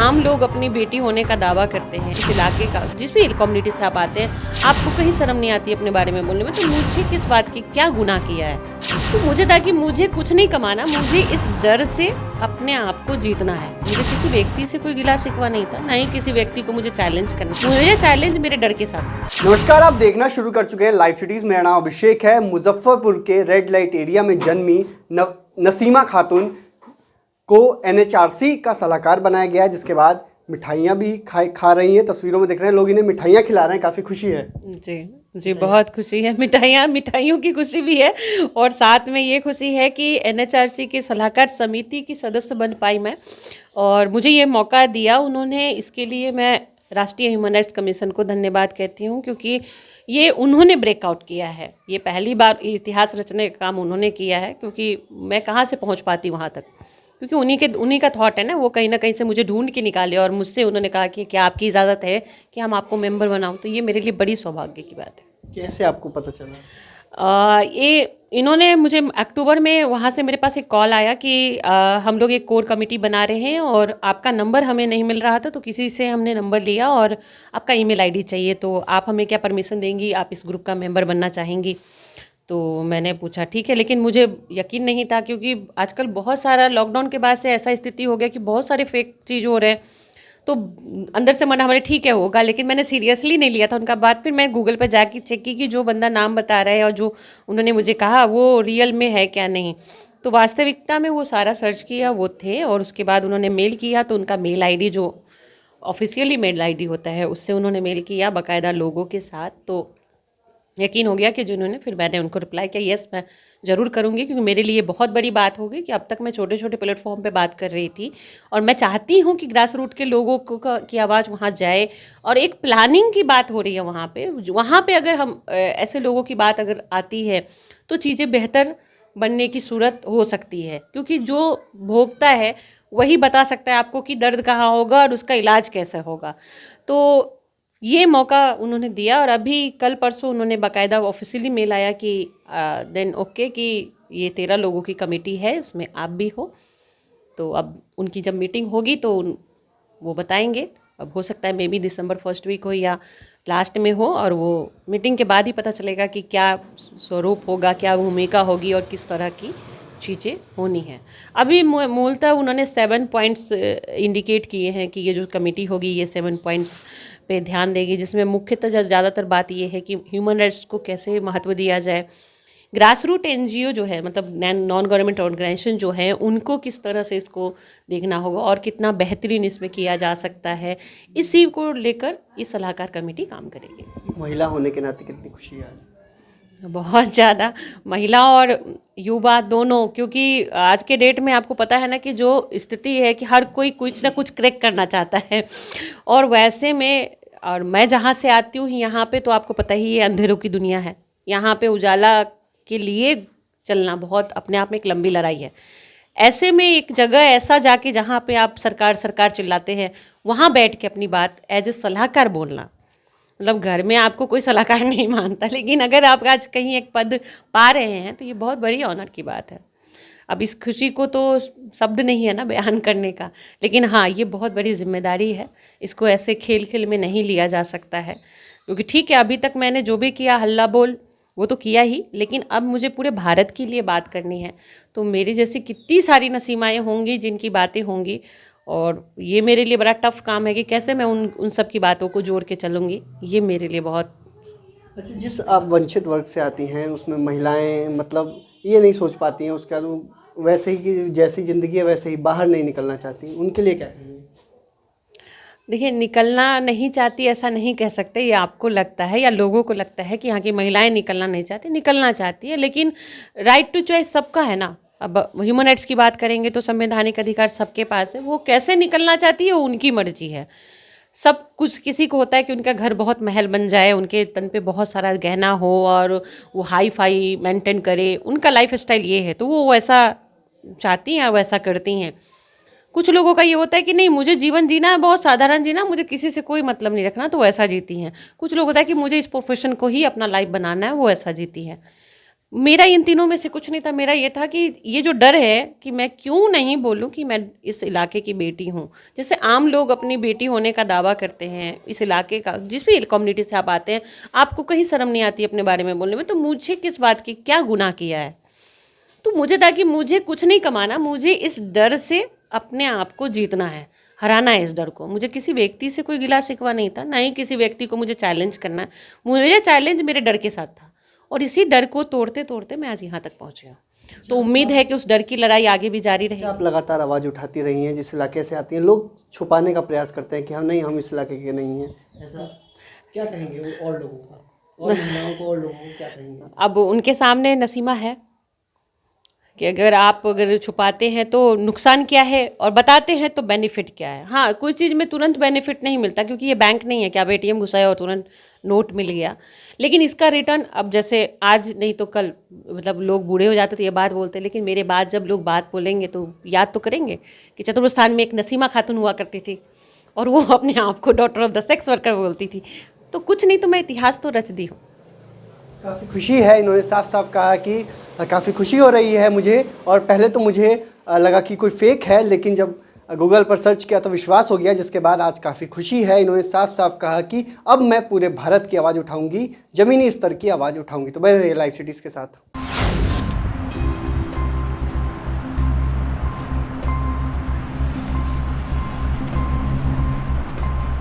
आम लोग अपनी बेटी होने का दावा करते हैं इस इलाके का, जिस भी कम्युनिटी से आप आते हैं, आपको कहीं शर्म नहीं आती अपने बारे में बोलने में। तो मुझे किस बात की क्या गुनाह किया है? तो मुझे था कि मुझे कुछ नहीं कमाना, मुझे इस डर से अपने आप को जीतना है। मुझे किसी व्यक्ति से कोई गिला शिकवा नहीं था, ना ही किसी व्यक्ति को मुझे चैलेंज करना। मुझे चैलेंज मेरे डर के साथ। नमस्कार, आप देखना शुरू कर चुके हैं लाइव सिटीज। मेरा नाम अभिषेक है। मुजफ्फरपुर के रेड लाइट एरिया में जन्मी नसीमा खातून को एनएचआरसी का सलाहकार बनाया गया है, जिसके बाद मिठाइयाँ भी खा रही हैं। तस्वीरों में दिख रहे हैं लोग, इन्हें मिठाइयाँ खिला रहे हैं। काफ़ी खुशी है जी, बहुत खुशी है। मिठाइयों की खुशी भी है, और साथ में ये खुशी है कि एनएचआरसी की सलाहकार समिति की सदस्य बन पाई मैं, और मुझे ये मौका दिया उन्होंने। इसके लिए मैं राष्ट्रीय ह्यूमन राइट्स कमीशन को धन्यवाद कहती हूँ, क्योंकि ये उन्होंने ब्रेकआउट किया है। ये पहली बार इतिहास रचने का काम उन्होंने किया है, क्योंकि मैं कहाँ से पहुँच पाती वहाँ तक, क्योंकि उन्हीं का थॉट है ना। वो कहीं ना कहीं से मुझे ढूंढ के निकाले, और मुझसे उन्होंने कहा कि क्या आपकी इजाज़त है कि हम आपको मेंबर बनाऊं। तो ये मेरे लिए बड़ी सौभाग्य की बात है। कैसे आपको पता चला? ये इन्होंने मुझे अक्टूबर में वहाँ से मेरे पास एक कॉल आया कि हम लोग एक कोर कमेटी बना रहे हैं और आपका नंबर हमें नहीं मिल रहा था, तो किसी से हमने नंबर लिया और आपका ईमेल आईडी चाहिए, तो आप हमें क्या परमिशन देंगी, आप इस ग्रुप का मेंबर बनना चाहेंगी? तो मैंने पूछा ठीक है, लेकिन मुझे यकीन नहीं था, क्योंकि आजकल बहुत सारा लॉकडाउन के बाद से ऐसा स्थिति हो गया कि बहुत सारे फेक चीज़ हो रहे हैं। तो अंदर से मन हमारे ठीक है होगा, लेकिन मैंने सीरियसली नहीं लिया था उनका बात। फिर मैं गूगल पर जाके चेक की कि जो बंदा नाम बता रहा है और जो उन्होंने मुझे कहा वो रियल में है क्या नहीं। तो वास्तविकता में वो सारा सर्च किया, वो थे। और उसके बाद उन्होंने मेल किया, तो उनका मेल आईडी जो ऑफिशियली मेल आईडी होता है उससे उन्होंने मेल किया बाकायदा लोगों के साथ। तो यकीन हो गया कि जिन्होंने, फिर मैंने उनको रिप्लाई किया यस मैं ज़रूर करूँगी, क्योंकि मेरे लिए बहुत बड़ी बात होगी कि अब तक मैं छोटे छोटे प्लेटफॉर्म पे बात कर रही थी, और मैं चाहती हूँ कि ग्रास रूट के लोगों को की आवाज़ वहाँ जाए। और एक प्लानिंग की बात हो रही है वहाँ पे अगर हम ऐसे लोगों की बात अगर आती है तो चीज़ें बेहतर बनने की सूरत हो सकती है, क्योंकि जो भोगता है वही बता सकता है आपको कि दर्द कहाँ होगा और उसका इलाज कैसे होगा। तो ये मौका उन्होंने दिया, और अभी कल परसों उन्होंने बाकायदा ऑफिशियली मेल आया कि देन ओके कि ये 13 लोगों की कमेटी है, उसमें आप भी हो। तो अब उनकी जब मीटिंग होगी तो वो बताएंगे। अब हो सकता है maybe December first week हो या लास्ट में हो, और वो मीटिंग के बाद ही पता चलेगा कि क्या स्वरूप होगा, क्या भूमिका होगी और किस तरह की चीज़ें होनी है। अभी मूलतः उन्होंने 7 पॉइंट्स इंडिकेट किए हैं कि ये जो कमेटी होगी ये 7 पॉइंट्स पे ध्यान देगी, जिसमें मुख्यतः ज़्यादातर बात ये है कि ह्यूमन राइट्स को कैसे महत्व दिया जाए। ग्रास रूट एनजीओ जो है, मतलब नॉन गवर्नमेंट ऑर्गेनाइजेशन जो है, उनको किस तरह से इसको देखना होगा और कितना बेहतरीन इसमें किया जा सकता है, इसी को लेकर ये सलाहकार कमेटी काम करेगी। महिला होने के नाते कितनी खुशी है? बहुत ज़्यादा, महिला और युवा दोनों, क्योंकि आज के डेट में आपको पता है ना कि जो स्थिति है कि हर कोई कुछ ना कुछ क्रैक करना चाहता है। और वैसे में, और मैं जहाँ से आती हूँ यहाँ पे तो आपको पता ही है अंधेरों की दुनिया है। यहाँ पे उजाला के लिए चलना बहुत अपने आप में एक लंबी लड़ाई है। ऐसे में एक जगह ऐसा जाके जहाँ पे आप सरकार सरकार चिल्लाते हैं, वहाँ बैठ के अपनी बात एज ए सलाहकार बोलना, मतलब घर में आपको कोई सलाहकार नहीं मानता, लेकिन अगर आप आज कहीं एक पद पा रहे हैं तो ये बहुत बड़ी ऑनर की बात है। अब इस खुशी को तो शब्द नहीं है ना बयान करने का, लेकिन हाँ ये बहुत बड़ी जिम्मेदारी है। इसको ऐसे खेल खेल में नहीं लिया जा सकता है, क्योंकि ठीक है अभी तक मैंने जो भी किया हल्ला बोल वो तो किया ही, लेकिन अब मुझे पूरे भारत के लिए बात करनी है। तो मेरी जैसी कितनी सारी नसीमाएँ होंगी जिनकी बातें होंगी, और ये मेरे लिए बड़ा टफ काम है कि कैसे मैं उन सब की बातों को जोड़ के चलूँगी। ये मेरे लिए बहुत। अच्छा, जिस आप वंचित वर्ग से आती हैं उसमें महिलाएं मतलब ये नहीं सोच पाती हैं, उसके बाद वो वैसे ही कि जैसी ज़िंदगी है वैसे ही बाहर नहीं निकलना चाहती, उनके लिए क्या कहेंगे? देखिए, निकलना नहीं चाहती ऐसा नहीं कह सकते, ये आपको लगता है या लोगों को लगता है कि यहाँ की महिलाएं निकलना नहीं चाहती। निकलना चाहती है, लेकिन राइट टू चॉइस सबका है ना। अब ह्यूमन राइट्स की बात करेंगे तो संवैधानिक अधिकार सबके पास है, वो कैसे निकलना चाहती है वो उनकी मर्जी है। सब कुछ किसी को होता है कि उनका घर बहुत महल बन जाए, उनके तन पे बहुत सारा गहना हो और वो हाई फाई मेंटेन करे, उनका लाइफ स्टाइल ये है तो वो वैसा चाहती हैं और वैसा करती हैं। कुछ लोगों का ये होता है कि नहीं मुझे जीवन जीना है बहुत साधारण जीना, मुझे किसी से कोई मतलब नहीं रखना, तो वैसा जीती हैं। कुछ लोग होता है कि मुझे इस प्रोफेशन को ही अपना लाइफ बनाना है, वो ऐसा जीती हैं। मेरा इन तीनों में से कुछ नहीं था। मेरा ये था कि ये जो डर है कि मैं क्यों नहीं बोलूं कि मैं इस इलाके की बेटी हूं। जैसे आम लोग अपनी बेटी होने का दावा करते हैं, इस इलाके का, जिस भी कम्युनिटी से आप आते हैं, आपको कहीं शर्म नहीं आती अपने बारे में बोलने में। तो मुझे किस बात की, क्या गुनाह किया है? तो मुझे था कि मुझे कुछ नहीं कमाना, मुझे इस डर से अपने आप को जीतना है, हराना है इस डर को। मुझे किसी व्यक्ति से कोई गिला शिकवा नहीं था, ना ही किसी व्यक्ति को मुझे चैलेंज करना है। मुझे चैलेंज मेरे डर के साथ था, और इसी डर को तोड़ते तोड़ते मैं आज यहाँ तक पहुँची हूँ। तो उम्मीद है कि उस डर की लड़ाई आगे भी जारी रहे। आप लगातार आवाज़ उठाती रही हैं, जिस इलाके से आती हैं, लोग छुपाने का प्रयास करते हैं कि हम नहीं, हम इस इलाके के नहीं हैं, ऐसा क्या कहेंगे और लोगों का, और महिलाओं को, और लोगों को क्या कहेंगे? अब उनके सामने नसीमा है कि अगर छुपाते हैं तो नुकसान क्या है, और बताते हैं तो बेनिफिट क्या है। हाँ, कोई चीज़ में तुरंत बेनिफिट नहीं मिलता, क्योंकि ये बैंक नहीं है कि आप एटीएम घुसाए और तुरंत नोट मिल गया। लेकिन इसका रिटर्न, अब जैसे आज नहीं तो कल, मतलब लोग बूढ़े हो जाते तो ये बात बोलते हैं, लेकिन मेरे बाद जब लोग बात बोलेंगे तो याद तो करेंगे कि चतुर्थस्थान में एक नसीमा खातून हुआ करती थी, और वो अपने आप को doctor of the sex worker बोलती थी। तो कुछ नहीं तो मैं इतिहास तो रच दी हूँ। काफ़ी खुशी है, इन्होंने साफ साफ कहा कि काफ़ी खुशी हो रही है मुझे, और पहले तो मुझे लगा कि कोई फेक है, लेकिन जब गूगल पर सर्च किया तो विश्वास हो गया, जिसके बाद आज काफ़ी खुशी है। इन्होंने साफ साफ कहा कि अब मैं पूरे भारत की आवाज़ उठाऊंगी, ज़मीनी स्तर की आवाज़ उठाऊंगी। तो बने रहिए लाइव सिटीज़ के साथ।